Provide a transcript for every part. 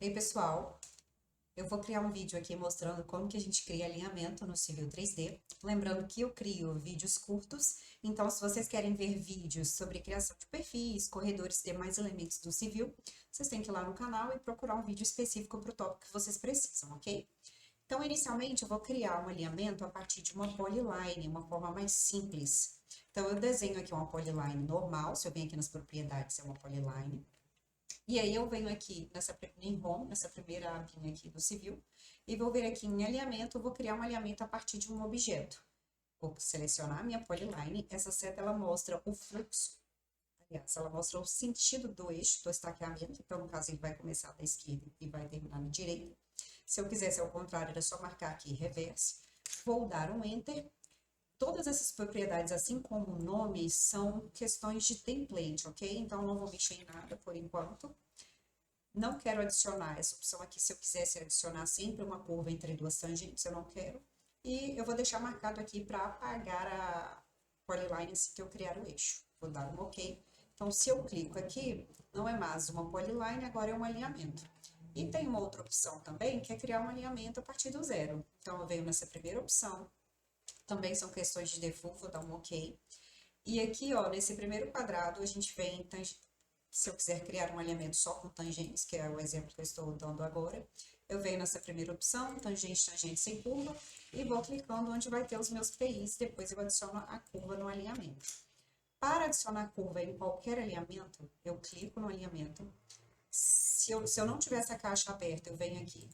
Ei, pessoal, eu vou criar um vídeo aqui mostrando como que a gente cria alinhamento no Civil 3D. Lembrando que eu crio vídeos curtos, então se vocês querem ver vídeos sobre criação de perfis, corredores e demais elementos do Civil, vocês têm que ir lá no canal e procurar um vídeo específico para o tópico que vocês precisam, ok? Então, inicialmente, eu vou criar um alinhamento a partir de uma polyline, uma forma mais simples. Então, eu desenho aqui uma polyline normal, se eu venho aqui nas propriedades, é uma polyline. E aí eu venho aqui em Home, nessa primeira abinha aqui do Civil, e vou vir aqui em alinhamento, eu vou criar um alinhamento a partir de um objeto. Vou selecionar a minha polyline, essa seta ela mostra o fluxo, aliás, ela mostra o sentido do eixo do estaqueamento, então no caso ele vai começar da esquerda e vai terminar na direita. Se eu quisesse ao contrário, era só marcar aqui reverse, vou dar um Enter. Todas essas propriedades, assim como o nome, são questões de template, ok? Então, não vou mexer em nada por enquanto. Não quero adicionar essa opção aqui, se eu quisesse adicionar sempre uma curva entre duas tangentes, eu não quero. E eu vou deixar marcado aqui para apagar a polyline assim que eu criar o eixo. Vou dar um OK. Então, se eu clico aqui, não é mais uma polyline, agora é um alinhamento. E tem uma outra opção também, que é criar um alinhamento a partir do zero. Então, eu venho nessa primeira opção, também são questões de default, vou dar um OK. E aqui, ó, nesse primeiro quadrado, a gente vem, se eu quiser criar um alinhamento só com tangentes, que é o exemplo que eu estou dando agora, eu venho nessa primeira opção, tangente, tangente sem curva, e vou clicando onde vai ter os meus PIs, depois eu adiciono a curva no alinhamento. Para adicionar curva em qualquer alinhamento, eu clico no alinhamento. Se eu não tiver essa caixa aberta, eu venho aqui,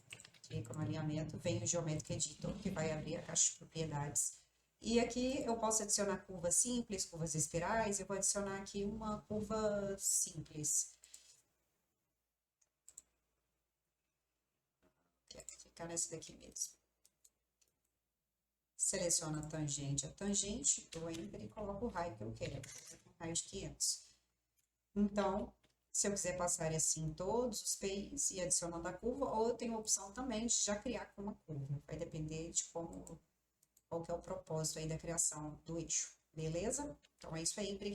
clico no alinhamento, venho no Geometric Editor, que vai abrir a caixa de propriedades. E aqui eu posso adicionar curvas simples, curvas espirais, eu vou adicionar aqui uma curva simples. Vou clicar nessa daqui mesmo. Seleciono a tangente, dou Enter e coloco o raio que eu quero, um raio de 500. Então, se eu quiser passar assim todos os PIs e adicionando a curva, ou eu tenho a opção também de já criar com uma curva. Vai depender de qual que é o propósito aí da criação do eixo, beleza? Então é isso aí, obrigada.